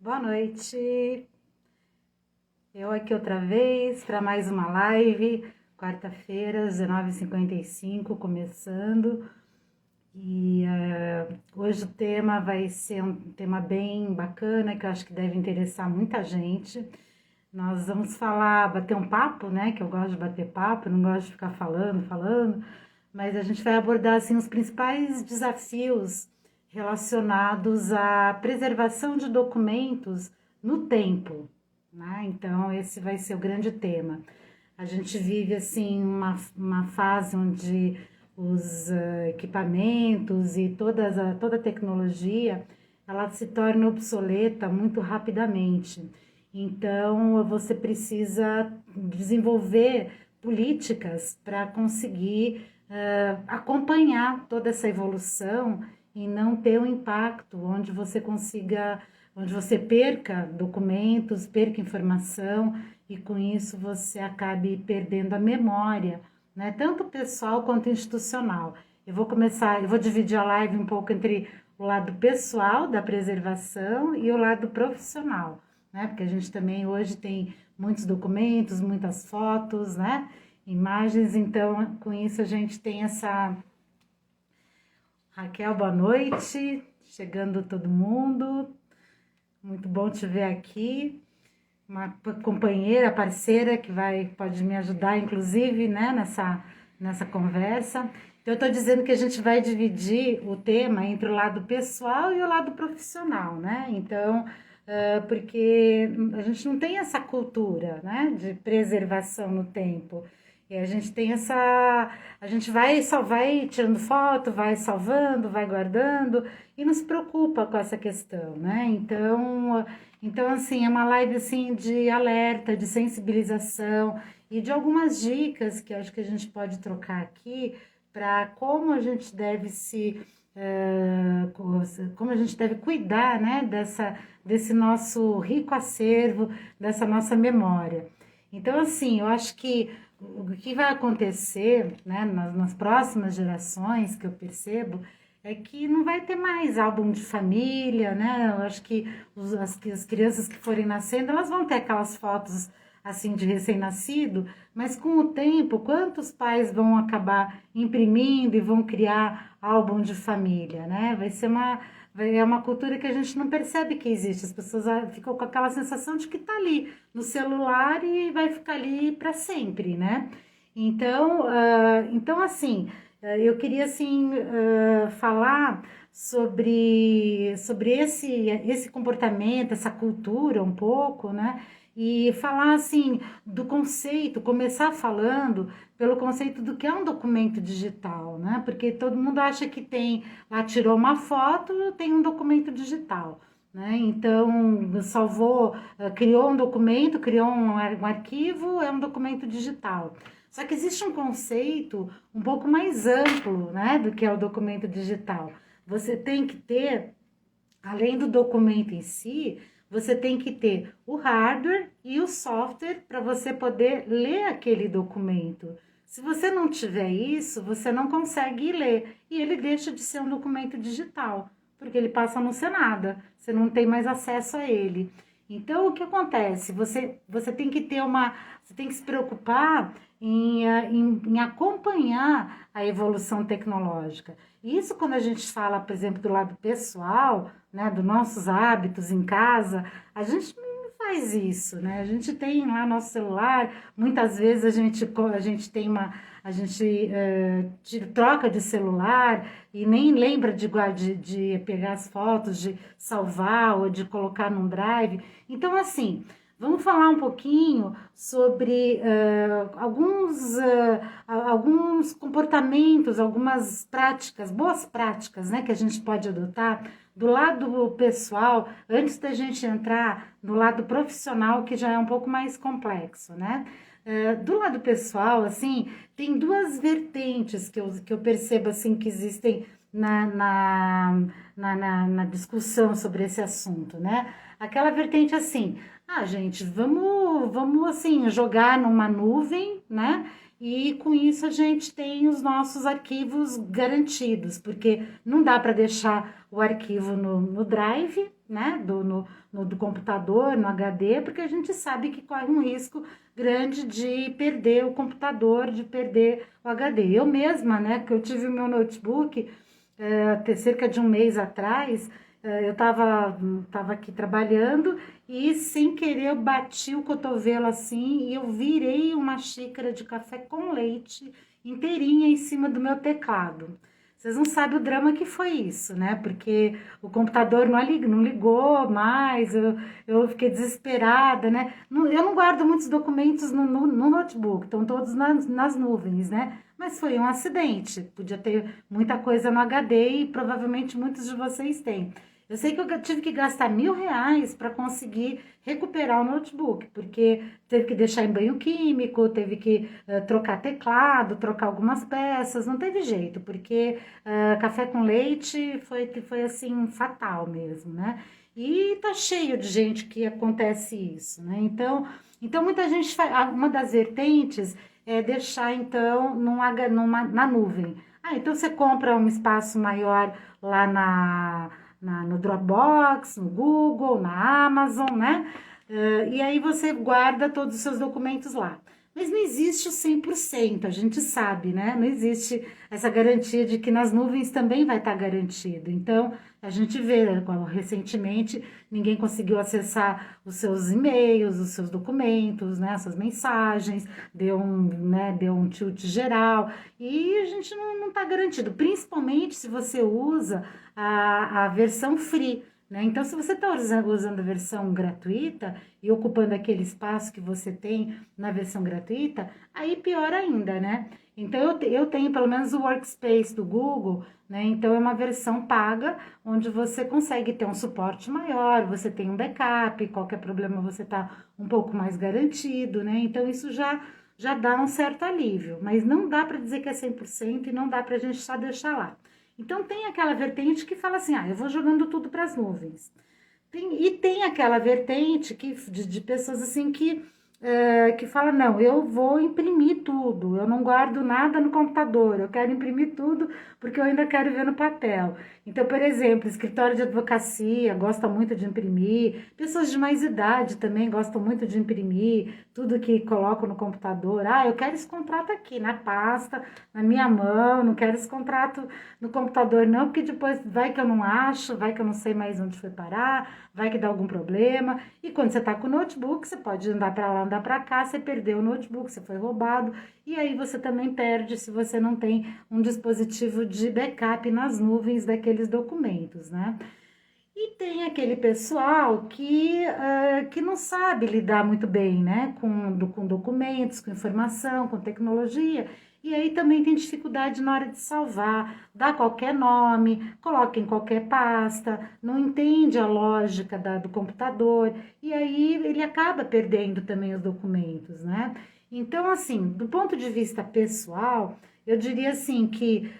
Boa noite, eu aqui outra vez para mais uma live, quarta-feira, 19h55, começando. E hoje o tema vai ser um tema bem bacana, que eu acho que deve interessar muita gente. Nós vamos bater um papo, né? Que eu gosto de bater papo, não gosto de ficar falando, mas a gente vai abordar assim os principais desafios relacionados à preservação de documentos no tempo, né? Então esse vai ser o grande tema. A gente vive assim uma fase onde os equipamentos e toda a tecnologia ela se torna obsoleta muito rapidamente. Então, você precisa desenvolver políticas para conseguir acompanhar toda essa evolução e não ter um impacto onde você perca documentos, perca informação e com isso você acabe perdendo a memória, né? Tanto pessoal quanto institucional. Eu vou dividir a live um pouco entre o lado pessoal da preservação e o lado profissional, né? Porque a gente também hoje tem muitos documentos, muitas fotos, né? Imagens, então com isso a gente tem essa... Raquel, boa noite, chegando todo mundo, muito bom te ver aqui, uma companheira, parceira que pode me ajudar, inclusive, né, nessa conversa. Então, eu estou dizendo que a gente vai dividir o tema entre o lado pessoal e o lado profissional, né? Então, porque a gente não tem essa cultura, né, de preservação no tempo. E a gente tem a gente só vai tirando foto, vai salvando, vai guardando e não se preocupa com essa questão, né? Então assim, é uma live assim de alerta, de sensibilização e de algumas dicas que eu acho que a gente pode trocar aqui para como a gente deve como a gente deve cuidar, né, desse nosso rico acervo, dessa nossa memória. Então, assim, eu acho que o que vai acontecer, né, nas próximas gerações, que eu percebo, é que não vai ter mais álbum de família, né? Eu acho que as crianças que forem nascendo, elas vão ter aquelas fotos assim de recém-nascido, mas com o tempo, quantos pais vão acabar imprimindo e vão criar álbum de família, né? É uma cultura que a gente não percebe que existe. As pessoas ficam com aquela sensação de que está ali no celular e vai ficar ali para sempre, né? Então assim, eu queria assim falar sobre esse comportamento, essa cultura um pouco, né? E falar assim do conceito, começar falando pelo conceito do que é um documento digital, né? Porque todo mundo acha que lá tirou uma foto, tem um documento digital, né? Então, criou um documento, criou um arquivo, é um documento digital. Só que existe um conceito um pouco mais amplo, né, do que é o documento digital. Você tem que ter, além do documento em si, você tem que ter o hardware e o software para você poder ler aquele documento. Se você não tiver isso, você não consegue ler e ele deixa de ser um documento digital, porque ele passa a não ser nada, você não tem mais acesso a ele. Então, o que acontece? Você tem que você tem que se preocupar em acompanhar a evolução tecnológica. Isso quando a gente fala, por exemplo, do lado pessoal, né, dos nossos hábitos em casa, a gente não faz isso, né? A gente tem lá nosso celular, muitas vezes a gente troca de celular e nem lembra de pegar as fotos, de salvar ou de colocar num drive. Então, assim, vamos falar um pouquinho sobre alguns comportamentos, algumas práticas, boas práticas, né, que a gente pode adotar do lado pessoal, antes da gente entrar no lado profissional, que já é um pouco mais complexo, né? Do lado pessoal, assim, tem duas vertentes que eu percebo, assim, que existem na discussão sobre esse assunto, né? Aquela vertente assim, gente, vamos assim, jogar numa nuvem, né? e com isso a gente tem os nossos arquivos garantidos, porque não dá para deixar o arquivo no drive, né, do computador, no HD, porque a gente sabe que corre um risco grande de perder o computador, de perder o HD. Eu mesma, né, que eu tive o meu notebook cerca de um mês atrás, eu tava aqui trabalhando e sem querer eu bati o cotovelo assim e eu virei uma xícara de café com leite inteirinha em cima do meu teclado. Vocês não sabem o drama que foi isso, né? Porque o computador não ligou mais, eu fiquei desesperada, né? Eu não guardo muitos documentos no notebook, estão todos nas nuvens, né? Mas foi um acidente, podia ter muita coisa no HD e provavelmente muitos de vocês têm. Eu sei que eu tive que gastar R$ 1.000 para conseguir recuperar o notebook, porque teve que deixar em banho químico, teve que trocar teclado, trocar algumas peças, não teve jeito, porque café com leite foi assim fatal mesmo, né? E tá cheio de gente que acontece isso, né? Então muita gente faz, uma das vertentes é deixar então na nuvem. Ah, então você compra um espaço maior lá no Dropbox, no Google, na Amazon, né? E aí você guarda todos os seus documentos lá. Mas não existe o 100%, a gente sabe, né? Não existe essa garantia de que nas nuvens também vai estar garantido. Então, a gente vê, né, recentemente, ninguém conseguiu acessar os seus e-mails, os seus documentos, né, essas mensagens, deu um tilt geral, e a gente não está garantido, principalmente se você usa a versão free. Né? Então, se você está usando a versão gratuita e ocupando aquele espaço que você tem na versão gratuita, aí pior ainda, né? Então, eu tenho pelo menos o Workspace do Google, né? Então, é uma versão paga, onde você consegue ter um suporte maior, você tem um backup, qualquer problema você está um pouco mais garantido, né? Então, isso já dá um certo alívio, mas não dá para dizer que é 100% e não dá para a gente só deixar lá. Então, tem aquela vertente que fala assim, eu vou jogando tudo para as nuvens. E tem aquela vertente de pessoas assim que fala, não, eu vou imprimir tudo, eu não guardo nada no computador, eu quero imprimir tudo porque eu ainda quero ver no papel. Então, por exemplo, escritório de advocacia gosta muito de imprimir, pessoas de mais idade também gostam muito de imprimir tudo que colocam no computador. Eu quero esse contrato aqui na pasta, na minha mão, não quero esse contrato no computador não, porque depois vai que eu não acho, vai que eu não sei mais onde foi parar, vai que dá algum problema. E quando você está com o notebook, você pode andar para lá, andar para cá, você perdeu o notebook, você foi roubado, e aí você também perde se você não tem um dispositivo de backup nas nuvens daqueles documentos, né? E tem aquele pessoal que não sabe lidar muito bem, né, com documentos, com informação, com tecnologia, e aí também tem dificuldade na hora de salvar, dá qualquer nome, coloca em qualquer pasta, não entende a lógica do computador, e aí ele acaba perdendo também os documentos, né? Então, assim, do ponto de vista pessoal, eu diria assim que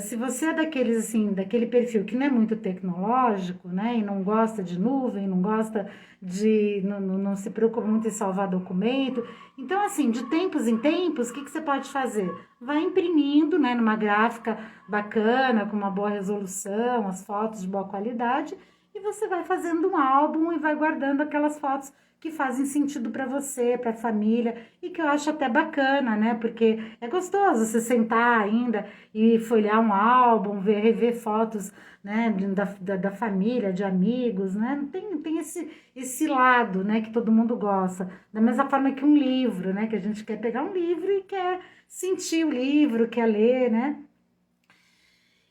se você é daqueles assim, daquele perfil que não é muito tecnológico, né, e não gosta de nuvem, não gosta não se preocupa muito em salvar documento, então assim, de tempos em tempos, o que você pode fazer? Vai imprimindo, né, numa gráfica bacana, com uma boa resolução, as fotos de boa qualidade, e você vai fazendo um álbum e vai guardando aquelas fotos que fazem sentido para você, para a família, e que eu acho até bacana, né? Porque é gostoso você sentar ainda e folhear um álbum, rever fotos, né, da família, de amigos, né? Tem esse lado, né, que todo mundo gosta. Da mesma forma que um livro, né? Que a gente quer pegar um livro e quer sentir o livro, quer ler, né?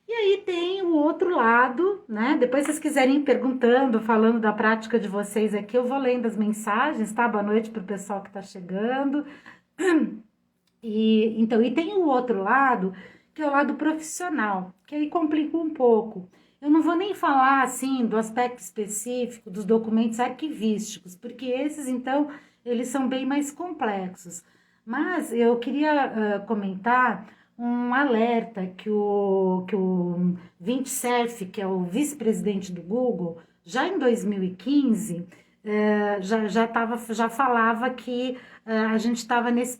E aí tem o outro lado, né? Depois vocês quiserem ir perguntando, falando da prática de vocês aqui, eu vou lendo as mensagens, tá? Boa noite para o pessoal que está chegando. E tem o outro lado, que é o lado profissional, que aí complica um pouco. Eu não vou nem falar, assim, do aspecto específico dos documentos arquivísticos, porque esses, então, eles são bem mais complexos. Mas eu queria comentar um alerta que o Vint Cerf, que é o vice-presidente do Google, já em 2015, já falava que a gente estava nesse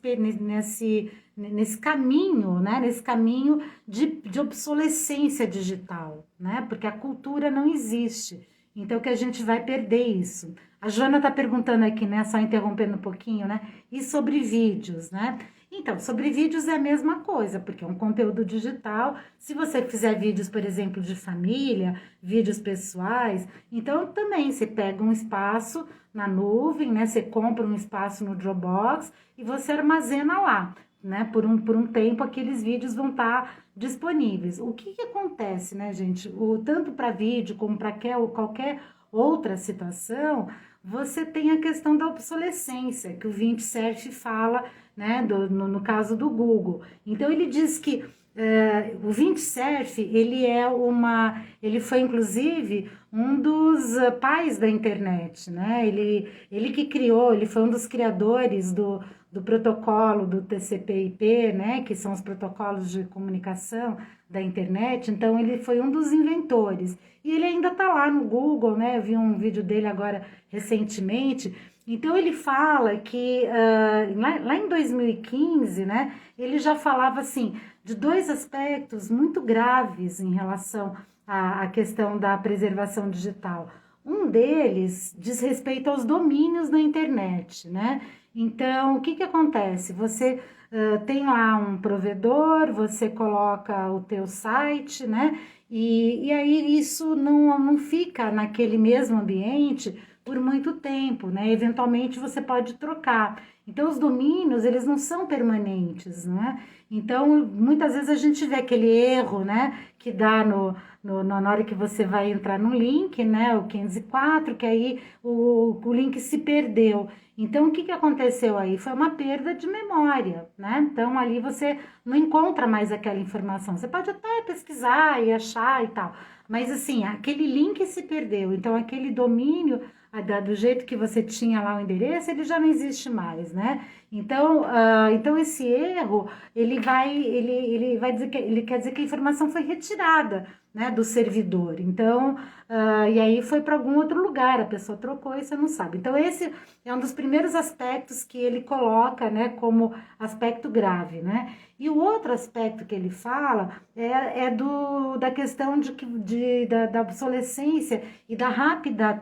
caminho, né? Nesse caminho de obsolescência digital, né? Porque a cultura não existe. Então, que a gente vai perder isso. A Joana está perguntando aqui, né? Só interrompendo um pouquinho, né? E sobre vídeos, né? Então, sobre vídeos é a mesma coisa, porque é um conteúdo digital. Se você fizer vídeos, por exemplo, de família, vídeos pessoais, então também você pega um espaço na nuvem, né? Você compra um espaço no Dropbox e você armazena lá, né? Por um tempo aqueles vídeos vão estar disponíveis. O que acontece, né, gente? Tanto para vídeo como para qualquer outra situação, você tem a questão da obsolescência, que o Vint Cerf fala, né, no caso do Google. Então, ele diz que o Vint Cerf, ele foi, inclusive, um dos pais da internet, né? Ele que criou, ele foi um dos criadores do protocolo do TCP/IP, né, que são os protocolos de comunicação da internet. Então, ele foi um dos inventores. E ele ainda está lá no Google, né? Eu vi um vídeo dele agora recentemente. Então, ele fala que lá em 2015, né, ele já falava assim de dois aspectos muito graves em relação à questão da preservação digital. Um deles diz respeito aos domínios da internet, né? Então, o que acontece? Você tem lá um provedor, você coloca o teu site, né? E aí isso não fica naquele mesmo ambiente por muito tempo, né? Eventualmente você pode trocar. Então, os domínios, eles não são permanentes, né? Então, muitas vezes a gente vê aquele erro, né? Que dá na hora que você vai entrar no link, né? O 504, que aí o link se perdeu. Então, o que aconteceu aí? Foi uma perda de memória, né? Então, ali você não encontra mais aquela informação. Você pode até pesquisar e achar e tal, mas assim, aquele link se perdeu. Então, aquele domínio, do jeito que você tinha lá o endereço, ele já não existe mais, né? Então esse erro, ele vai dizer que ele quer dizer que a informação foi retirada, né, do servidor. Então, e aí foi para algum outro lugar, a pessoa trocou e você não sabe. Então, esse é um dos primeiros aspectos que ele coloca, né, como aspecto grave, né? E o outro aspecto que ele fala é da questão da obsolescência e da rápida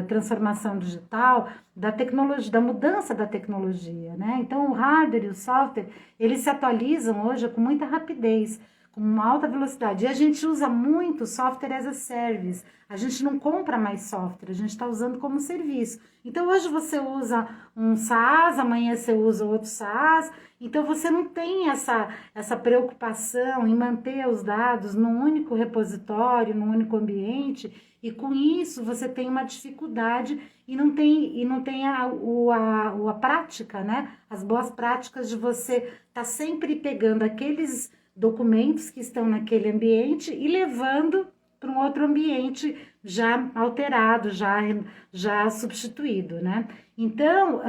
transformação digital, da tecnologia, da mudança da tecnologia, né? Então, o hardware e o software, eles se atualizam hoje com muita rapidez, com uma alta velocidade. E a gente usa muito software as a service. A gente não compra mais software, a gente está usando como serviço. Então, hoje você usa um SaaS, amanhã você usa outro SaaS. Então, você não tem essa preocupação em manter os dados num único repositório, num único ambiente. E com isso, você tem uma dificuldade e não tem a prática, né? As boas práticas de você estar sempre pegando aqueles documentos que estão naquele ambiente e levando para um outro ambiente já alterado, já substituído, né? Então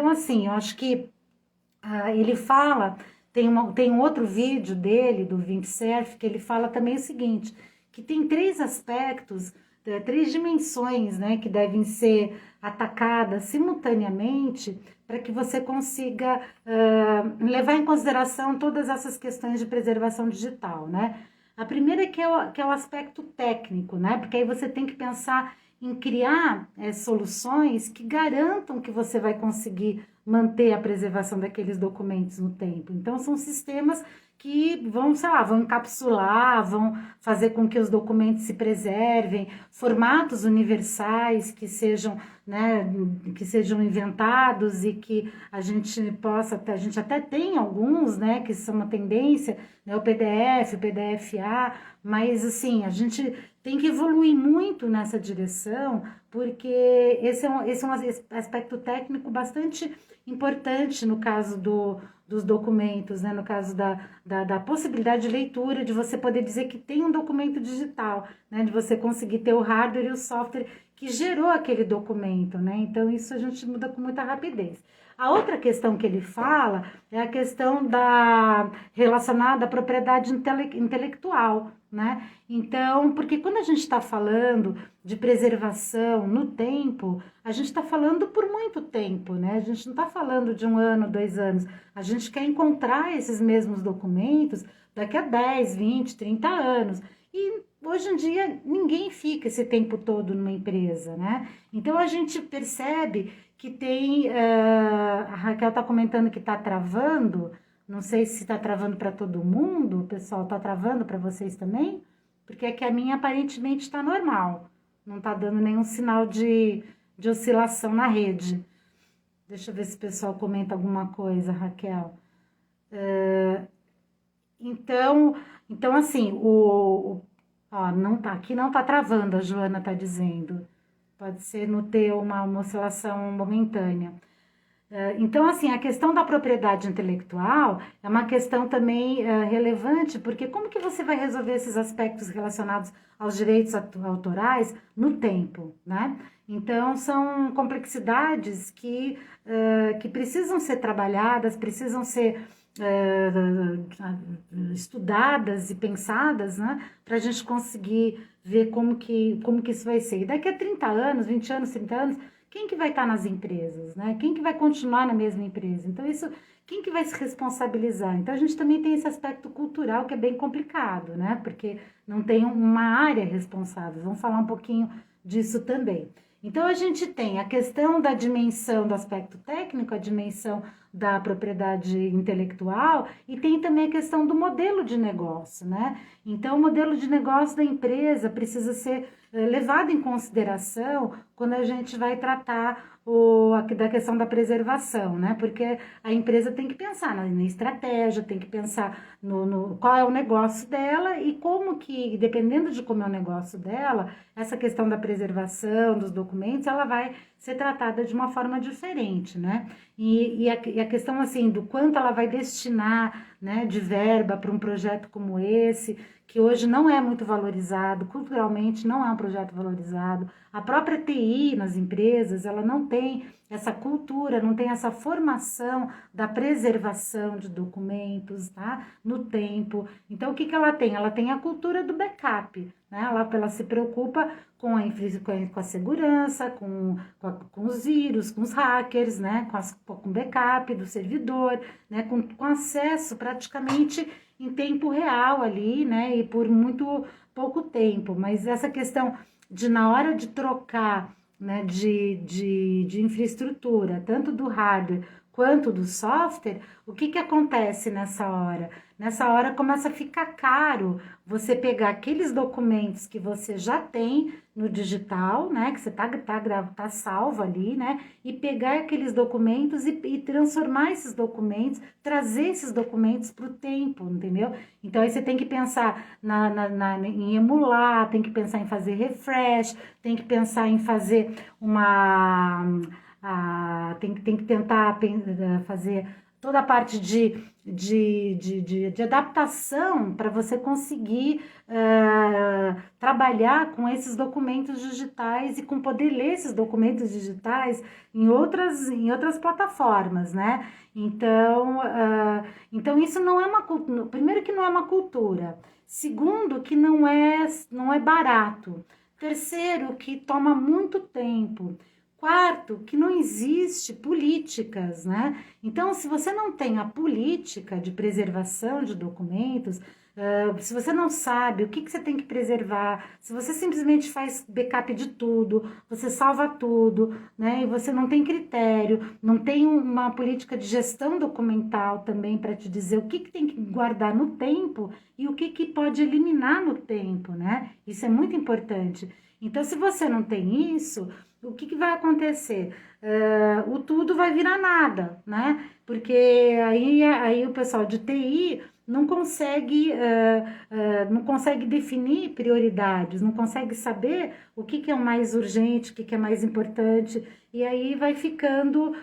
assim, eu acho que ele fala, tem um outro vídeo dele, do Vint Cerf, que ele fala também o seguinte, que tem três aspectos, três dimensões, né, que devem ser atacadas simultaneamente para que você consiga levar em consideração todas essas questões de preservação digital, né? A primeira que é o aspecto técnico, né? Porque aí você tem que pensar em criar soluções que garantam que você vai conseguir manter a preservação daqueles documentos no tempo. Então, são sistemas que vão encapsular, vão fazer com que os documentos se preservem, formatos universais que sejam, né, que sejam inventados e que a gente até tem alguns, né, que são uma tendência, né, o PDF, o PDF-A, mas assim, a gente tem que evoluir muito nessa direção, porque esse é um aspecto técnico bastante importante no caso dos documentos, né? No caso da possibilidade de leitura, de você poder dizer que tem um documento digital, né? De você conseguir ter o hardware e o software que gerou aquele documento, né? Então, isso a gente muda com muita rapidez. A outra questão que ele fala é a questão relacionada à propriedade intelectual, né? Então, porque quando a gente está falando de preservação no tempo, a gente está falando por muito tempo, né? A gente não está falando de 1 ano, 2 anos. A gente quer encontrar esses mesmos documentos daqui a 10, 20, 30 anos. E hoje em dia ninguém fica esse tempo todo numa empresa, né? Então a gente percebe que tem. A Raquel está comentando que está travando. Não sei se está travando para todo mundo, o pessoal está travando para vocês também, porque é que a minha aparentemente está normal, não está dando nenhum sinal de oscilação na rede. Deixa eu ver se o pessoal comenta alguma coisa, Raquel. Então assim, ó, não tá, aqui não está travando, a Joana está dizendo. Pode ser no ter uma oscilação momentânea. Então, assim, a questão da propriedade intelectual é uma questão também relevante, porque como que você vai resolver esses aspectos relacionados aos direitos autorais no tempo, né? Então, são complexidades que precisam ser trabalhadas, precisam ser estudadas e pensadas, né? Para a gente conseguir ver como que isso vai ser. E daqui a 30 anos, 20 anos, 30 anos, quem que vai estar nas empresas, né? Quem que vai continuar na mesma empresa? Então, isso, quem que vai se responsabilizar? Então, a gente também tem esse aspecto cultural que é bem complicado, né? Porque não tem uma área responsável. Vamos falar um pouquinho disso também. Então, a gente tem a questão da dimensão do aspecto técnico, a dimensão da propriedade intelectual, e tem também a questão do modelo de negócio, né? Então, o modelo de negócio da empresa precisa ser levado em consideração quando a gente vai tratar da questão da preservação, né? Porque a empresa tem que pensar na estratégia, tem que pensar no qual é o negócio dela e como que, dependendo de como é o negócio dela, essa questão da preservação dos documentos, ela vai ser tratada de uma forma diferente, né? E a questão, assim, do quanto ela vai destinar, né, de verba para um projeto como esse, que hoje não é muito valorizado, culturalmente não é um projeto valorizado. A própria TI nas empresas, ela não tem essa cultura, não tem essa formação da preservação de documentos, tá? No tempo. Então, o que que ela tem? Ela tem a cultura do backup, né? Ela se preocupa com a segurança, com os vírus, com os hackers, né? Com o backup do servidor, né? Com acesso praticamente em tempo real ali, né? E por muito pouco tempo. Mas essa questão de, na hora de trocar, né, de infraestrutura, tanto do hardware quanto do software, o que acontece nessa hora? Nessa hora começa a ficar caro você pegar aqueles documentos que você já tem no digital, né, que você tá salvo ali, né, e pegar aqueles documentos e transformar esses documentos, trazer esses documentos para o tempo, entendeu? Então aí você tem que pensar em emular, tem que pensar em fazer refresh, tem que pensar em fazer tem que tentar fazer toda a parte de adaptação para você conseguir trabalhar com esses documentos digitais e com poder ler esses documentos digitais em outras plataformas, né? Então isso não é uma cultura. Primeiro que não é uma cultura. Segundo, que não é barato. Terceiro, que toma muito tempo. Quarto, que não existe políticas, né? Então, se você não tem a política de preservação de documentos, se você não sabe o que você tem que preservar, se você simplesmente faz backup de tudo, você salva tudo, né? E você não tem critério, não tem uma política de gestão documental também para te dizer o que tem que guardar no tempo e o que pode eliminar no tempo, né? Isso é muito importante. Então, se você não tem isso, o que vai acontecer? O tudo vai virar nada, né? Porque aí o pessoal de TI não consegue definir prioridades, não consegue saber o que é o mais urgente, o que é mais importante, e aí vai ficando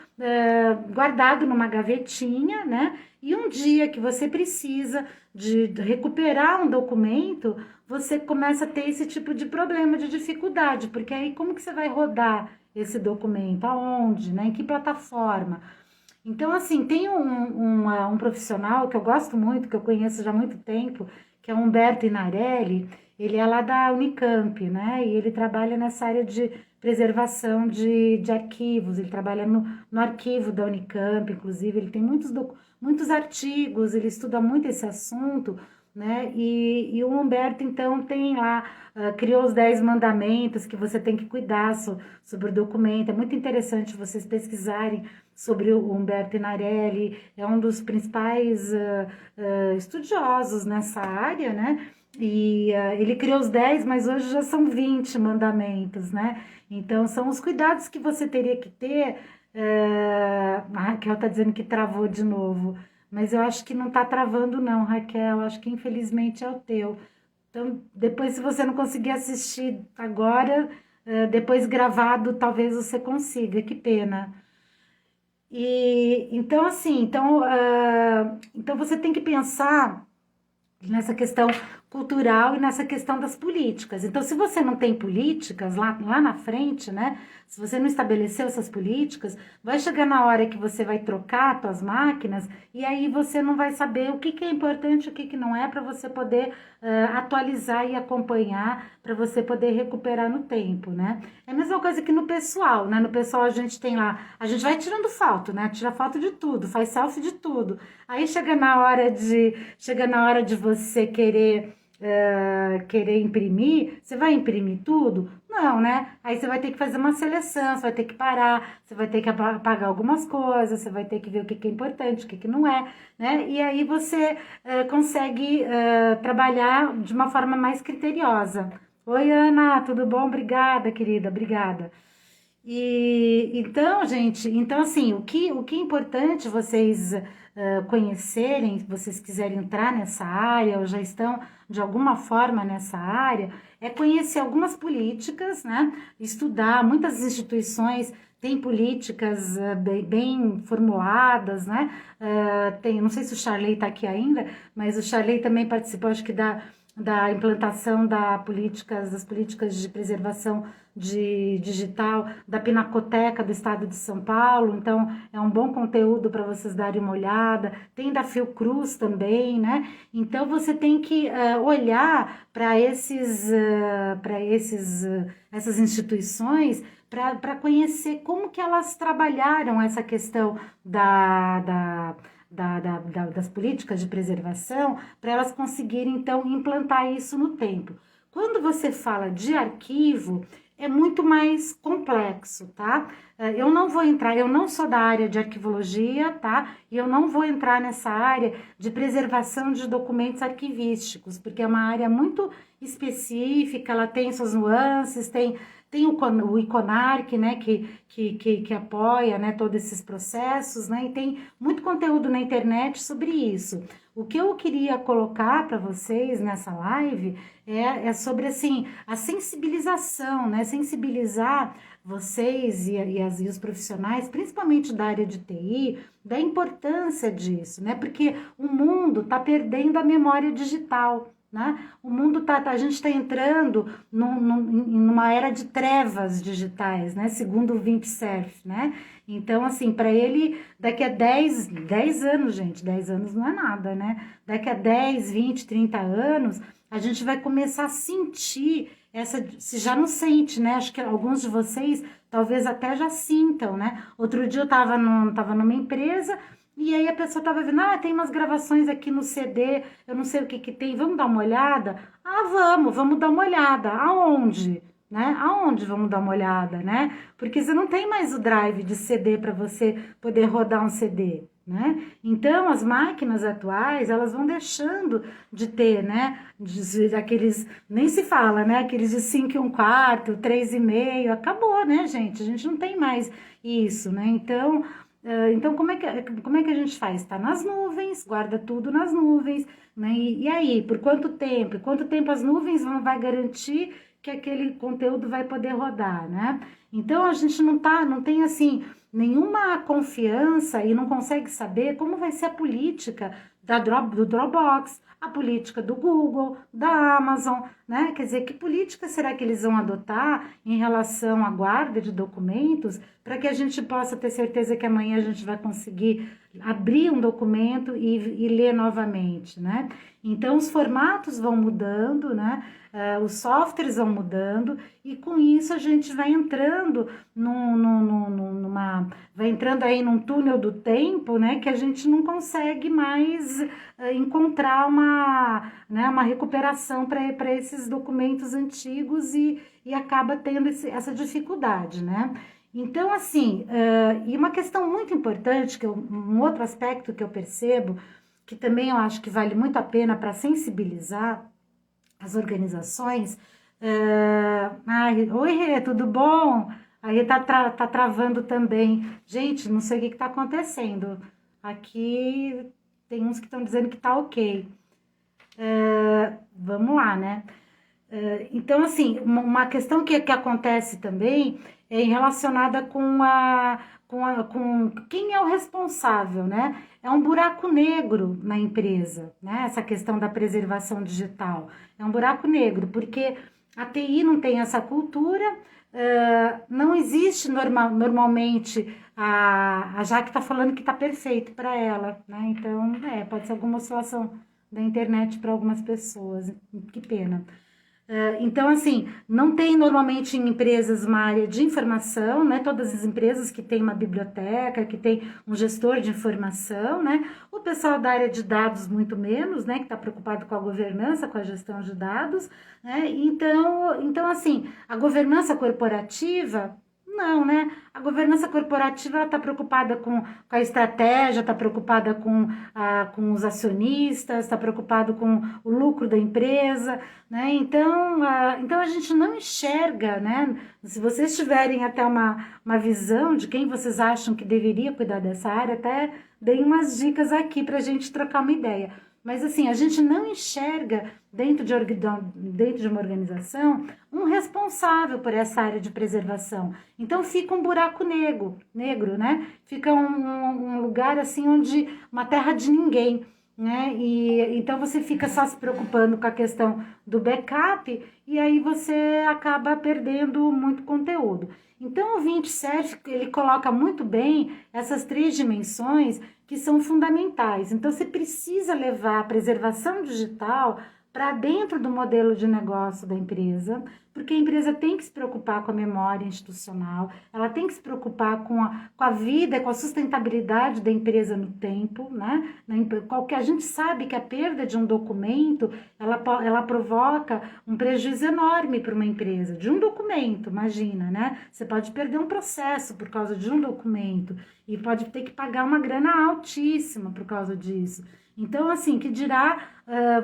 guardado numa gavetinha, né? E um dia que você precisa de recuperar um documento, você começa a ter esse tipo de problema, de dificuldade, porque aí como que você vai rodar esse documento? Aonde, né? Em que plataforma? Então, assim, tem um profissional que eu gosto muito, que eu conheço já há muito tempo, que é o Humberto Inarelli. ele é lá da Unicamp, né? E ele trabalha nessa área de preservação de arquivos, ele trabalha no arquivo da Unicamp, inclusive, ele tem muitos artigos, ele estuda muito esse assunto, né? E o Humberto, então, tem lá, criou os 10 mandamentos que você tem que cuidar sobre o documento. É muito interessante vocês pesquisarem sobre o Humberto Inarelli, é um dos principais estudiosos nessa área, né? E ele criou os 10, mas hoje já são 20 mandamentos, né? Então, são os cuidados que você teria que ter. A Raquel está dizendo que travou de novo, mas eu acho que não está travando não, Raquel, eu acho que infelizmente é o teu. Então, depois se você não conseguir assistir agora, depois gravado, talvez você consiga, que pena. E então assim, então você tem que pensar nessa questão cultural e nessa questão das políticas. Então, se você não tem políticas lá na frente, né? Se você não estabeleceu essas políticas, vai chegar na hora que você vai trocar suas máquinas e aí você não vai saber o que é importante, o que não é, para você poder atualizar e acompanhar, para você poder recuperar no tempo, né? É a mesma coisa que no pessoal, né? No pessoal a gente tem lá, a gente vai tirando foto, né? Tira foto de tudo, faz selfie de tudo. Aí chega na hora de você querer imprimir, você vai imprimir tudo? Não, né? Aí você vai ter que fazer uma seleção, você vai ter que parar, você vai ter que apagar algumas coisas, você vai ter que ver o que é importante, o que não é, né? E aí você consegue trabalhar de uma forma mais criteriosa. Oi, Ana, tudo bom? Obrigada, querida, obrigada. E então, gente, então assim, o que é importante vocês conhecerem, se vocês quiserem entrar nessa área ou já estão de alguma forma nessa área, é conhecer algumas políticas, né? Estudar, muitas instituições têm políticas bem formuladas, né? Não sei se o Charley está aqui ainda, mas o Charley também participou, acho que da implantação das políticas de preservação digital da Pinacoteca do Estado de São Paulo, então é um bom conteúdo para vocês darem uma olhada. Tem da Fiocruz também, né? Então você tem que olhar para essas instituições para conhecer como que elas trabalharam essa questão das políticas de preservação, para elas conseguirem, então, implantar isso no tempo. Quando você fala de arquivo, é muito mais complexo, tá? Eu não vou entrar, eu não sou da área de arquivologia, tá? E eu não vou entrar nessa área de preservação de documentos arquivísticos, porque é uma área muito específica, ela tem suas nuances, tem o Iconarc, né, que apoia, né, todos esses processos, né, e tem muito conteúdo na internet sobre isso. O que eu queria colocar para vocês nessa live é sobre, assim, a sensibilização, né, sensibilizar vocês e os profissionais, principalmente da área de TI, da importância disso, né, porque o mundo está perdendo a memória digital, né? O mundo a gente está entrando numa era de trevas digitais, né? Segundo o Vint Cerf, né? Então, assim, para ele, daqui a 10 anos, gente, 10 anos não é nada, né? Daqui a 10, 20, 30 anos, a gente vai começar a sentir se já não sente, né? Acho que alguns de vocês talvez até já sintam, né? Outro dia eu tava numa empresa. E aí a pessoa tava vendo, tem umas gravações aqui no CD, eu não sei o que tem, vamos dar uma olhada? Vamos dar uma olhada. Aonde? Né? Aonde vamos dar uma olhada, né? Porque você não tem mais o drive de CD para você poder rodar um CD, né? Então, as máquinas atuais, elas vão deixando de ter, né? Aqueles, nem se fala, né? Aqueles de 5 e 1/4, 3,5, acabou, né, gente? A gente não tem mais isso, né? Então, como é que a gente faz? Está nas nuvens, guarda tudo nas nuvens, né? E aí, por quanto tempo? Quanto tempo as nuvens vai garantir que aquele conteúdo vai poder rodar, né? Então, a gente não tem, assim, nenhuma confiança e não consegue saber como vai ser a política do Dropbox, a política do Google, da Amazon, né? Quer dizer, que política será que eles vão adotar em relação à guarda de documentos para que a gente possa ter certeza que amanhã a gente vai conseguir abrir um documento e ler novamente, né? Então, os formatos vão mudando, né? Os softwares vão mudando, e com isso a gente vai entrando vai entrando aí num túnel do tempo, né? Que a gente não consegue mais encontrar uma recuperação para esses documentos antigos e acaba tendo essa dificuldade, né? Então, assim, e uma questão muito importante, um outro aspecto que eu percebo, que também eu acho que vale muito a pena para sensibilizar as organizações. Oi, Rê, tudo bom? A Rê tá travando também. Gente, não sei o que está acontecendo. Aqui tem uns que estão dizendo que tá ok. Vamos lá, né? Então, assim, uma questão que acontece também é relacionada com quem é o responsável, né? É um buraco negro na empresa, né? Essa questão da preservação digital. É um buraco negro, porque a TI não tem essa cultura, não existe normalmente a Jaque está falando que está perfeito para ela, né? Então, pode ser alguma oscilação da internet para algumas pessoas, que pena. Então, assim, não tem normalmente em empresas uma área de informação, né? Todas as empresas que têm uma biblioteca, que tem um gestor de informação, né? O pessoal da área de dados, muito menos, né? Que está preocupado com a governança, com a gestão de dados, né? Então, assim, a governança corporativa. Não, né? A governança corporativa está preocupada com a estratégia, está preocupada com os acionistas, está preocupado com o lucro da empresa, né? Então a gente não enxerga, né? Se vocês tiverem até uma visão de quem vocês acham que deveria cuidar dessa área, até dei umas dicas aqui para a gente trocar uma ideia. Mas, assim, a gente não enxerga dentro de uma organização um responsável por essa área de preservação. Então, fica um buraco negro, né? Fica um lugar, assim, onde uma terra de ninguém, né? E então você fica só se preocupando com a questão do backup e aí você acaba perdendo muito conteúdo. Então, o 27, ele coloca muito bem essas 3 dimensões que são fundamentais. Então, você precisa levar a preservação digital para dentro do modelo de negócio da empresa, porque a empresa tem que se preocupar com a memória institucional, ela tem que se preocupar com a vida, com a sustentabilidade da empresa no tempo, né? A gente sabe que a perda de um documento, ela provoca um prejuízo enorme para uma empresa, de um documento, imagina, né? Você pode perder um processo por causa de um documento e pode ter que pagar uma grana altíssima por causa disso. Então, assim, que dirá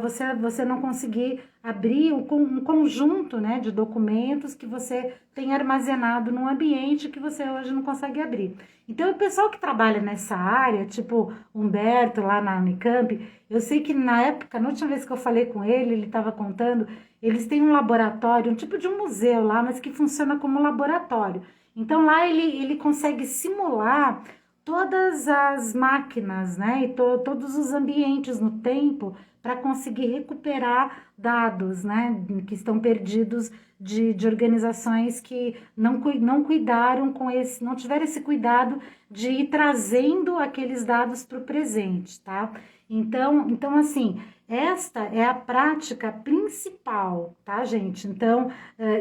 você não conseguir abrir um conjunto, né, de documentos que você tem armazenado num ambiente que você hoje não consegue abrir. Então, o pessoal que trabalha nessa área, tipo Humberto lá na Unicamp, eu sei que na época, na última vez que eu falei com ele estava contando, eles têm um laboratório, um tipo de um museu lá, mas que funciona como laboratório. Então, lá ele consegue simular todas as máquinas, né, e todos os ambientes no tempo para conseguir recuperar dados, né, que estão perdidos de organizações que não cuidaram não tiveram esse cuidado de ir trazendo aqueles dados para o presente, tá? Então, assim, esta é a prática principal, tá, gente? Então,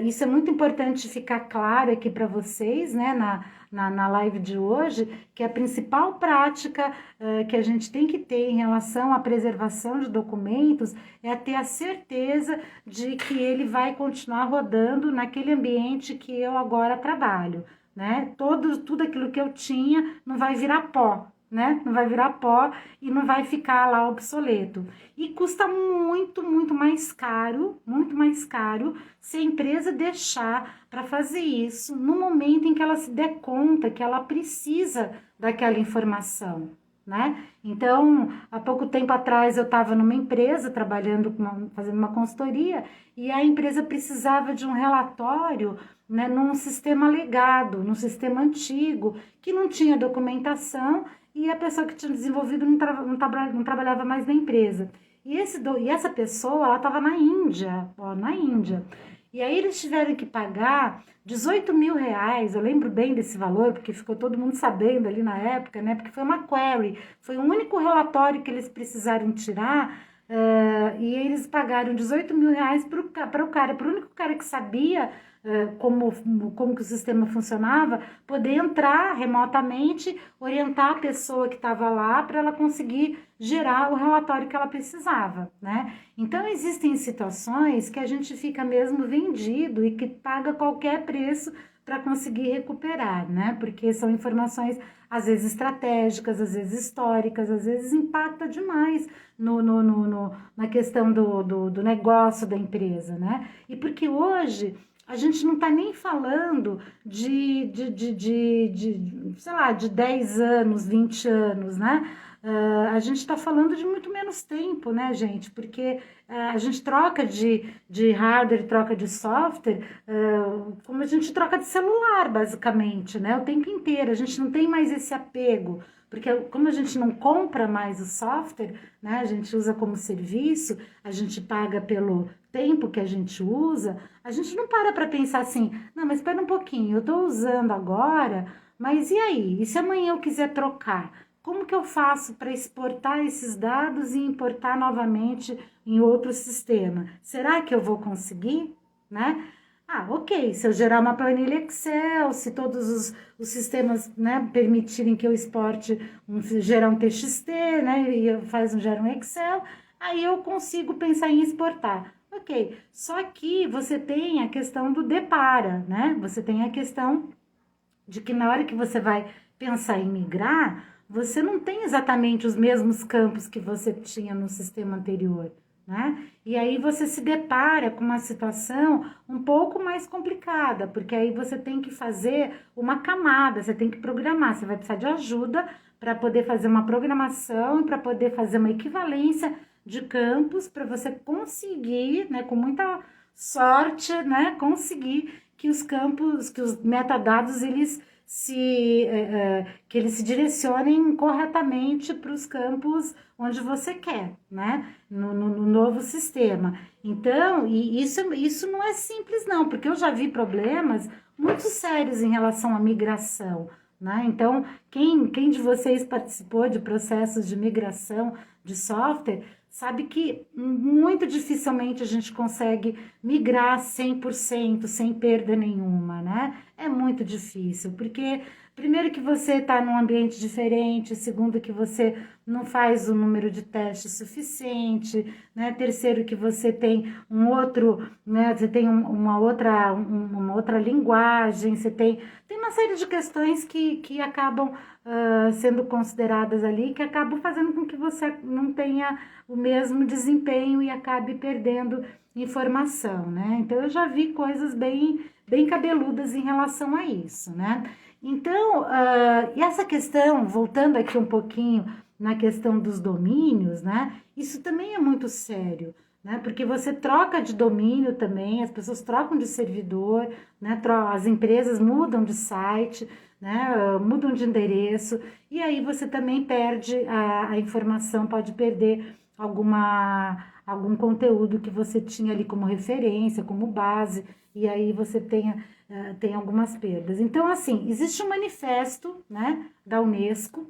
isso é muito importante ficar claro aqui para vocês, né, na live de hoje, que a principal prática que a gente tem que ter em relação à preservação de documentos é ter a certeza de que ele vai continuar rodando naquele ambiente que eu agora trabalho, né? Tudo aquilo que eu tinha não vai virar pó, né? Não vai virar pó e não vai ficar lá obsoleto. E custa muito mais caro se a empresa deixar para fazer isso no momento em que ela se der conta que ela precisa daquela informação, né? Então, há pouco tempo atrás eu estava numa empresa trabalhando, fazendo uma consultoria, e a empresa precisava de um relatório, né, num sistema legado, num sistema antigo, que não tinha documentação, e a pessoa que tinha desenvolvido não trabalhava mais na empresa. E essa pessoa, ela estava na Índia, E aí eles tiveram que pagar 18 mil reais, eu lembro bem desse valor, porque ficou todo mundo sabendo ali na época, né? Porque foi uma query, foi o único relatório que eles precisaram tirar, e eles pagaram 18 mil reais para o cara, para o único cara que sabia como que o sistema funcionava, poder entrar remotamente, orientar a pessoa que estava lá para ela conseguir gerar o relatório que ela precisava, né? Então, existem situações que a gente fica mesmo vendido e que paga qualquer preço para conseguir recuperar, né? Porque são informações, às vezes, estratégicas, às vezes históricas, às vezes impacta demais na questão do negócio da empresa, né? E porque hoje a gente não está nem falando sei lá, de 10 anos, 20 anos, né? A gente está falando de muito menos tempo, né, gente? Porque a gente troca de hardware, troca de software, como a gente troca de celular, basicamente, né? O tempo inteiro. A gente não tem mais esse apego. Porque como a gente não compra mais o software, né, a gente usa como serviço, a gente paga pelo tempo que a gente usa, a gente não para pensar assim, não, mas espera um pouquinho, eu estou usando agora, mas e aí? E se amanhã eu quiser trocar? Como que eu faço para exportar esses dados e importar novamente em outro sistema? Será que eu vou conseguir, né? Ah, ok, se eu gerar uma planilha Excel, se todos os sistemas, né, permitirem que eu exporte, gerar um TXT, né, e gera um Excel, aí eu consigo pensar em exportar. Ok, só que você tem a questão do depara, né, você tem a questão de que na hora que você vai pensar em migrar, você não tem exatamente os mesmos campos que você tinha no sistema anterior, né? E aí você se depara com uma situação um pouco mais complicada, porque aí você tem que fazer uma camada, você tem que programar, você vai precisar de ajuda para poder fazer uma programação e para poder fazer uma equivalência de campos para você conseguir, né, com muita sorte, né, conseguir que os campos, que os metadados, que eles se direcionem corretamente para os campos onde você quer, né? No novo sistema. Então, e isso não é simples não, porque eu já vi problemas muito sérios em relação à migração, né? Então, quem de vocês participou de processos de migração de software, sabe que muito dificilmente a gente consegue migrar 100% sem perda nenhuma, né? É muito difícil, porque primeiro que você está num ambiente diferente, segundo que você não faz o número de testes suficiente, né? Terceiro que você tem um outro, né? Você tem uma outra linguagem, você tem uma série de questões que acabam sendo consideradas ali, que acabam fazendo com que você não tenha o mesmo desempenho e acabe perdendo informação, né? Então, eu já vi coisas bem cabeludas em relação a isso, né? Então, e essa questão, voltando aqui um pouquinho na questão dos domínios, né? Isso também é muito sério, né? Porque você troca de domínio também, as pessoas trocam de servidor, né? As empresas mudam de site, né? Mudam de endereço, e aí você também perde a informação, pode perder algum conteúdo que você tinha ali como referência, como base, e aí você tem algumas perdas. Então, assim, existe um manifesto, né, da Unesco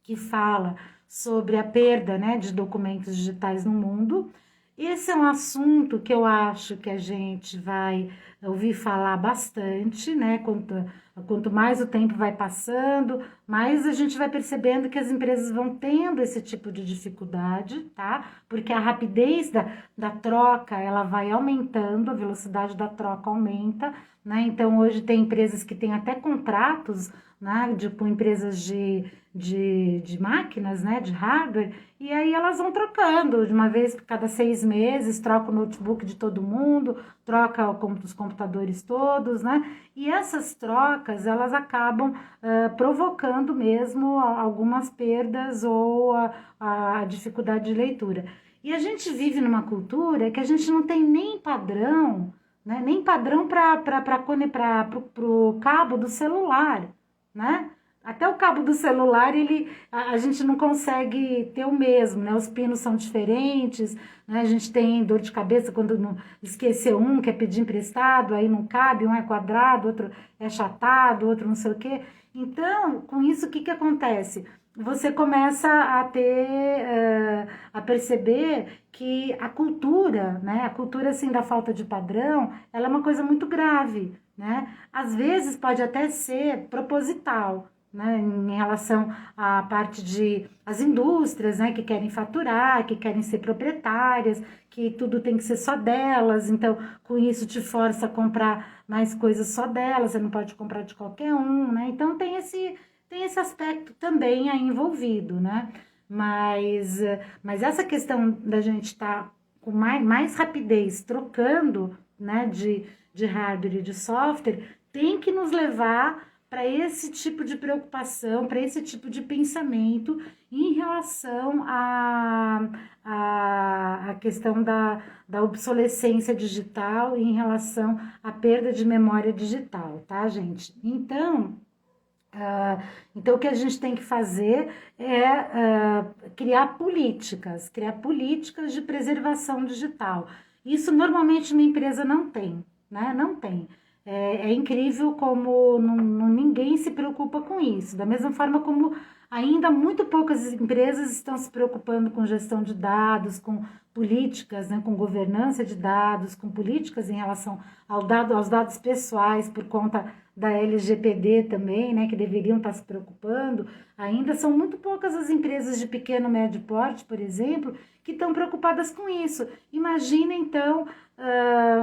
que fala sobre a perda, né, de documentos digitais no mundo. Esse é um assunto que eu acho que a gente vai ouvir falar bastante, né? Quanto mais o tempo vai passando, mais a gente vai percebendo que as empresas vão tendo esse tipo de dificuldade, tá? Porque a rapidez da troca, ela vai aumentando, a velocidade da troca aumenta, né? Então, hoje tem empresas que têm até contratos, né, com empresas de máquinas, né, de hardware, e aí elas vão trocando de uma vez cada 6 meses, troca o notebook de todo mundo, troca os computadores todos, né, e essas trocas, elas acabam provocando mesmo algumas perdas ou a dificuldade de leitura. E a gente vive numa cultura que a gente não tem nem padrão, né, nem padrão para o cabo do celular, né? até o cabo do celular, a gente não consegue ter o mesmo, né? Os pinos são diferentes, né? A gente tem dor de cabeça quando não esqueceu um, quer pedir emprestado, aí não cabe, um é quadrado, outro é achatado, outro não sei o quê. Então, com isso, o que que acontece? Você começa a a perceber que a cultura, né? A cultura, assim, da falta de padrão, ela é uma coisa muito grave, né? Às vezes pode até ser proposital, né, em relação à parte de as indústrias, né, que querem faturar, que querem ser proprietárias, que tudo tem que ser só delas, então com isso te força a comprar mais coisas só delas, você não pode comprar de qualquer um, né? Então tem esse aspecto também aí envolvido, né? Mas essa questão da gente estar com mais rapidez trocando, né, de hardware e de software, tem que nos levar para esse tipo de preocupação, para esse tipo de pensamento em relação à questão da obsolescência digital, em relação à perda de memória digital, tá, gente? Então, o que a gente tem que fazer é criar políticas de preservação digital. Isso normalmente uma empresa não tem, né? Não tem. É incrível como ninguém se preocupa com isso. Da mesma forma como ainda muito poucas empresas estão se preocupando com gestão de dados, com políticas, né, com governança de dados, com políticas em relação aos dados pessoais por conta da LGPD também, né, que deveriam estar se preocupando. Ainda são muito poucas as empresas de pequeno e médio porte, por exemplo, que estão preocupadas com isso. Imagina, então,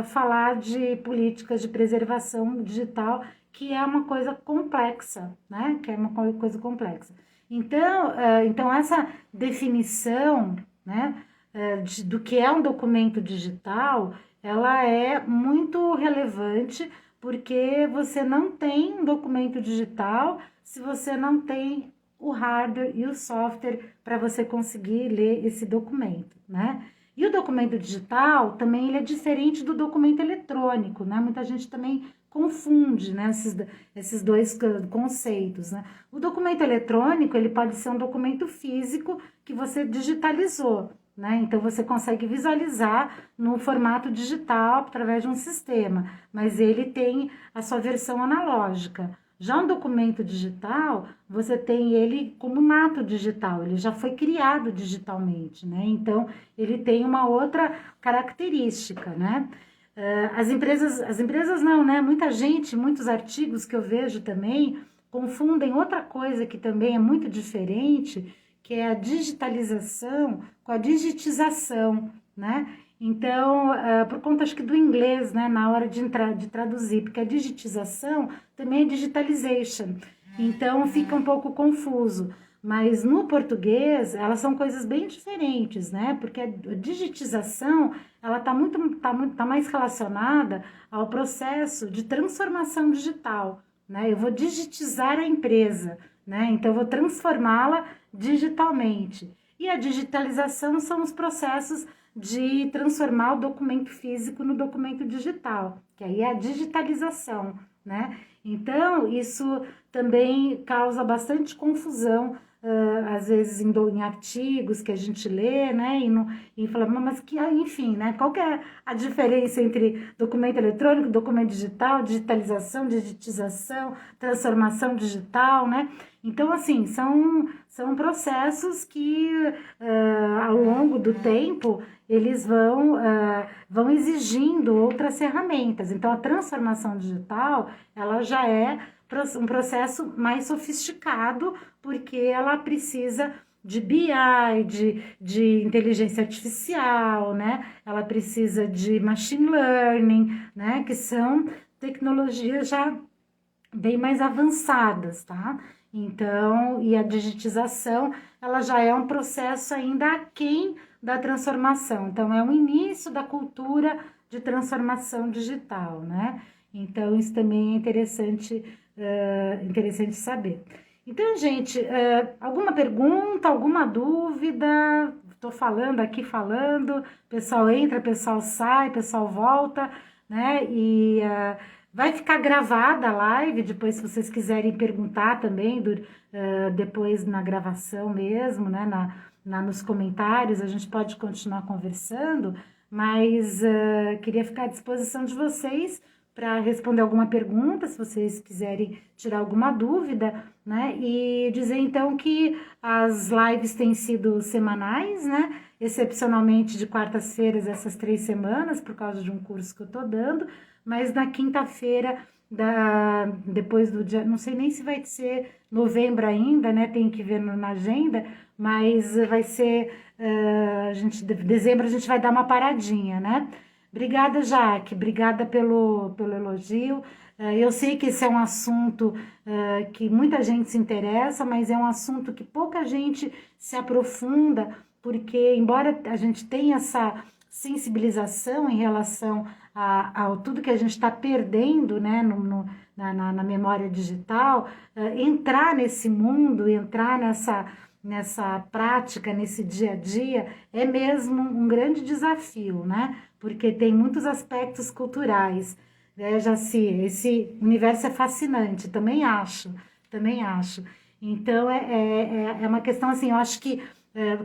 falar de políticas de preservação digital, que é uma coisa complexa, né? Que é uma coisa complexa. Então essa definição, né, do que é um documento digital, ela é muito relevante, porque você não tem um documento digital se você não tem o hardware e o software para você conseguir ler esse documento, né? E o documento digital também ele é diferente do documento eletrônico, né? Muita gente também confunde, né, esses dois conceitos, né? O documento eletrônico, ele pode ser um documento físico que você digitalizou, né? Então você consegue visualizar no formato digital através de um sistema, mas ele tem a sua versão analógica. Já um documento digital, você tem ele como nato digital, ele já foi criado digitalmente, né? Então, ele tem uma outra característica, né? As empresas não, né? Muita gente, muitos artigos que eu vejo também, confundem outra coisa que também é muito diferente, que é a digitalização com a digitização, né? Então, por conta acho que do inglês, né, na hora de traduzir, porque a digitização também é digitalization, então fica um pouco confuso. Mas no português, elas são coisas bem diferentes, né? Porque a digitização, ela tá mais relacionada ao processo de transformação digital, né? Eu vou digitizar a empresa, né? Então, eu vou transformá-la digitalmente. E a digitalização são os processos de transformar o documento físico no documento digital, que aí é a digitalização, né? Então, isso também causa bastante confusão, às vezes em artigos que a gente lê, né? E fala, mas que, enfim, né? Qual que é a diferença entre documento eletrônico, documento digital, digitalização, digitização, transformação digital, né? Então, assim, são processos que, ao longo do tempo, eles vão exigindo outras ferramentas. Então, a transformação digital, ela já é um processo mais sofisticado, porque ela precisa de BI, de inteligência artificial, né? Ela precisa de machine learning, né? Que são tecnologias já bem mais avançadas, tá? Então, e a digitização, ela já é um processo ainda aquém da transformação. Então, é o início da cultura de transformação digital, né? Então, isso também é interessante saber. Então, gente, alguma pergunta, alguma dúvida? Estou falando aqui, pessoal entra, pessoal sai, pessoal volta, né? Vai ficar gravada a live, depois se vocês quiserem perguntar também, depois na gravação mesmo, né, nos comentários, a gente pode continuar conversando, mas queria ficar à disposição de vocês para responder alguma pergunta, se vocês quiserem tirar alguma dúvida, né? E dizer então que as lives têm sido semanais, né? Excepcionalmente de quartas-feiras essas 3 semanas, por causa de um curso que eu tô dando, mas na quinta-feira, depois do dia, não sei nem se vai ser novembro ainda, né? Tem que ver na agenda, mas vai ser, dezembro a gente vai dar uma paradinha, né? Obrigada, Jaque, obrigada pelo elogio. Eu sei que esse é um assunto que muita gente se interessa, mas é um assunto que pouca gente se aprofunda, porque, embora a gente tenha essa sensibilização em relação a tudo que a gente está perdendo, né, na memória digital, entrar nesse mundo, entrar nessa prática, nesse dia a dia, é mesmo um grande desafio, né? Porque tem muitos aspectos culturais, né, Jaci? Esse universo é fascinante, também acho, também acho. Então, é uma questão assim, eu acho que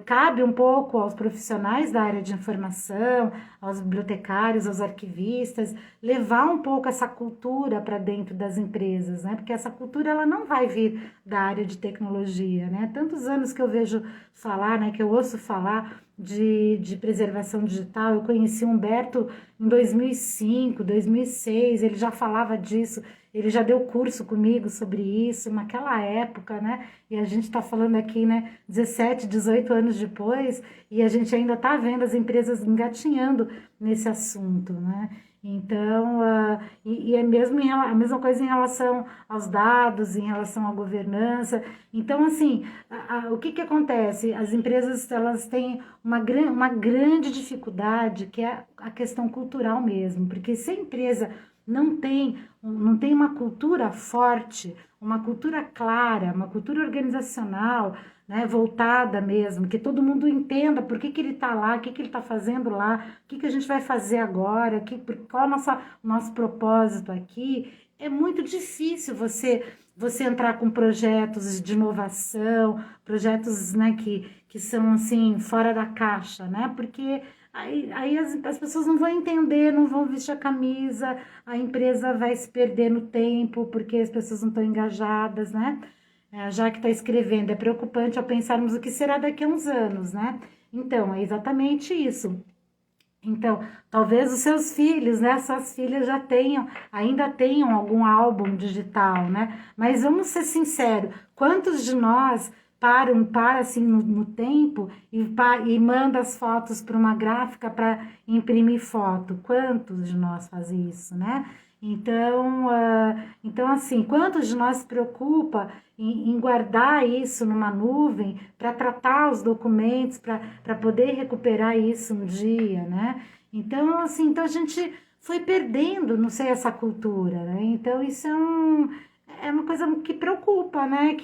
cabe um pouco aos profissionais da área de informação, aos bibliotecários, aos arquivistas, levar um pouco essa cultura para dentro das empresas, né? Porque essa cultura ela não vai vir da área de tecnologia, né? Tantos anos que eu vejo falar, né? Que eu ouço falar de preservação digital. Eu conheci o Humberto em 2005, 2006, ele já falava disso. Ele já deu curso comigo sobre isso naquela época, né? E a gente está falando aqui, né, 17, 18 anos depois, e a gente ainda está vendo as empresas engatinhando nesse assunto, né? Então, é mesmo a mesma coisa em relação aos dados, em relação à governança. Então, assim, o que acontece? As empresas elas têm uma grande dificuldade, que é a questão cultural mesmo, porque se a empresa não tem uma cultura forte, uma cultura clara, uma cultura organizacional, né, voltada mesmo, que todo mundo entenda por que ele está lá, o que ele está fazendo lá, o que a gente vai fazer agora, qual é o nosso propósito aqui. É muito difícil você entrar com projetos de inovação, projetos, né, que são assim fora da caixa, né? Porque aí as pessoas não vão entender, não vão vestir a camisa, a empresa vai se perder no tempo, porque as pessoas não estão engajadas, né? Já que está escrevendo, é preocupante ao pensarmos o que será daqui a uns anos, né? Então, é exatamente isso. Então, talvez os seus filhos, né, suas filhas ainda tenham algum álbum digital, né? Mas vamos ser sinceros, quantos de nós para assim no tempo e manda as fotos para uma gráfica para imprimir foto? Quantos de nós fazem isso, né? Então, assim, quantos de nós se preocupa em guardar isso numa nuvem para tratar os documentos, para poder recuperar isso um dia, né? Então, assim, então a gente foi perdendo, não sei, essa cultura, né? Então, isso é uma coisa que preocupa, né?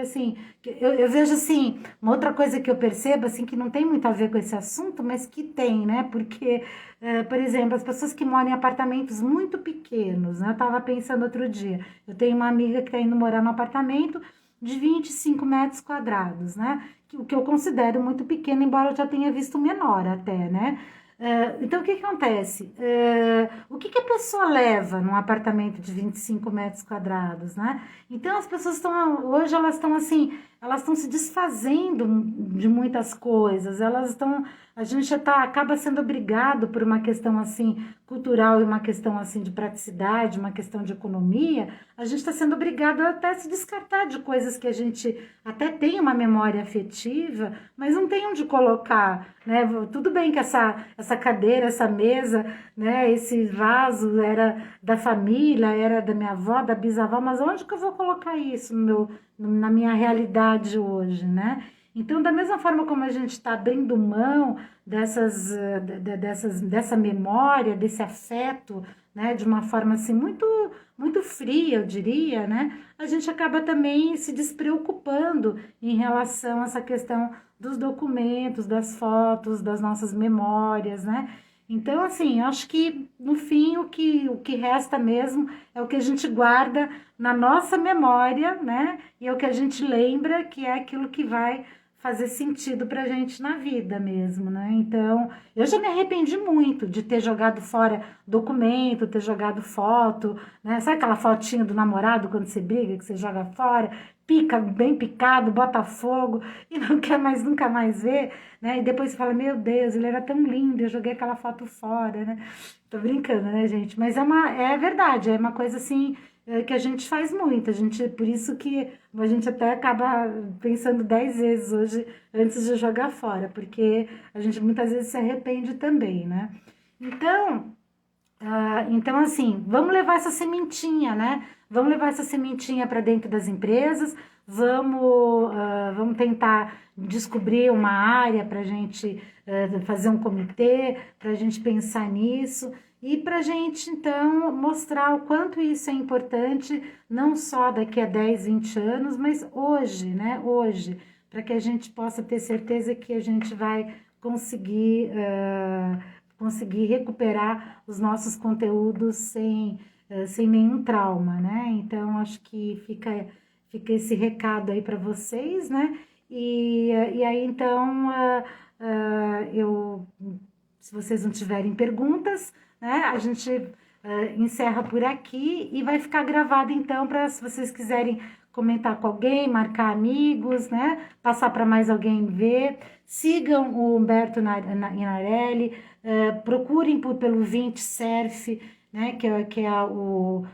Assim, eu vejo, assim, uma outra coisa que eu percebo, assim, que não tem muito a ver com esse assunto, mas que tem, né? Porque, por exemplo, as pessoas que moram em apartamentos muito pequenos, né? Eu tava pensando outro dia, eu tenho uma amiga que tá indo morar num apartamento de 25 metros quadrados, né? O que eu considero muito pequeno, embora eu já tenha visto menor até, né? Então, o que acontece? O que a pessoa leva num apartamento de 25 metros quadrados, né? Então, as pessoas hoje elas estão assim, elas estão se desfazendo de muitas coisas, a gente acaba sendo obrigado por uma questão assim, cultural e uma questão assim de praticidade, uma questão de economia, a gente está sendo obrigado a até se descartar de coisas que a gente até tem uma memória afetiva, mas não tem onde colocar, né? Tudo bem que essa cadeira, essa mesa, né? Esse vaso era da família, era da minha avó, da bisavó, mas onde que eu vou colocar isso na minha realidade hoje, né? Então, da mesma forma como a gente está abrindo mão dessa memória, desse afeto, né, de uma forma assim muito, muito fria, eu diria, né, a gente acaba também se despreocupando em relação a essa questão dos documentos, das fotos, das nossas memórias, né? Então, assim, eu acho que no fim o que resta mesmo é o que a gente guarda na nossa memória, né? E é o que a gente lembra que é aquilo que vai fazer sentido pra gente na vida mesmo, né? Então, eu já me arrependi muito de ter jogado fora documento, ter jogado foto, né? Sabe aquela fotinha do namorado quando você briga, que você joga fora, pica bem picado, bota fogo e não quer mais nunca mais ver, né? E depois você fala, meu Deus, ele era tão lindo, eu joguei aquela foto fora, né? Tô brincando, né, gente? Mas é verdade, é uma coisa assim que a gente faz muito, a gente, por isso que a gente até acaba pensando 10 vezes hoje antes de jogar fora, porque a gente muitas vezes se arrepende também, né? Então, então, assim, vamos levar essa sementinha, né? Vamos levar essa sementinha para dentro das empresas, vamos tentar descobrir uma área para a gente fazer um comitê, para a gente pensar nisso e para a gente, então, mostrar o quanto isso é importante, não só daqui a 10, 20 anos, mas hoje, né? Hoje, para que a gente possa ter certeza que a gente vai conseguir. Conseguir recuperar os nossos conteúdos sem nenhum trauma, né? Então, acho que fica esse recado aí para vocês, né? E aí, então, se vocês não tiverem perguntas, né? A gente encerra por aqui e vai ficar gravado, então, para se vocês quiserem comentar com alguém, marcar amigos, né? Passar para mais alguém ver. Sigam o Humberto Inarelli, procurem pelo Vint Cerf, né, que é o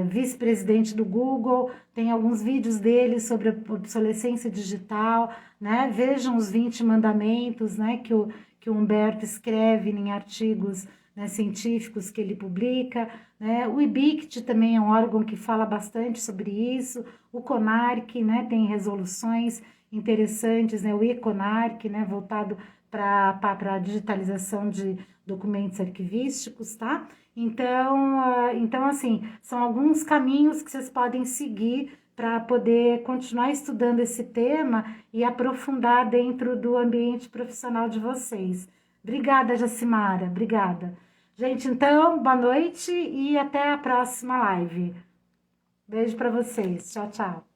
vice-presidente do Google, tem alguns vídeos dele sobre a obsolescência digital, né, vejam os 20 mandamentos, né, que o Humberto escreve em artigos, né, científicos que ele publica, né, o IBICT também é um órgão que fala bastante sobre isso, o CONARC, né, tem resoluções interessantes, né, o ECONARC, né, voltado para a digitalização de documentos arquivísticos, tá? Então, assim, são alguns caminhos que vocês podem seguir para poder continuar estudando esse tema e aprofundar dentro do ambiente profissional de vocês. Obrigada, Jacimara, obrigada. Gente, então, boa noite e até a próxima live. Beijo para vocês. Tchau, tchau.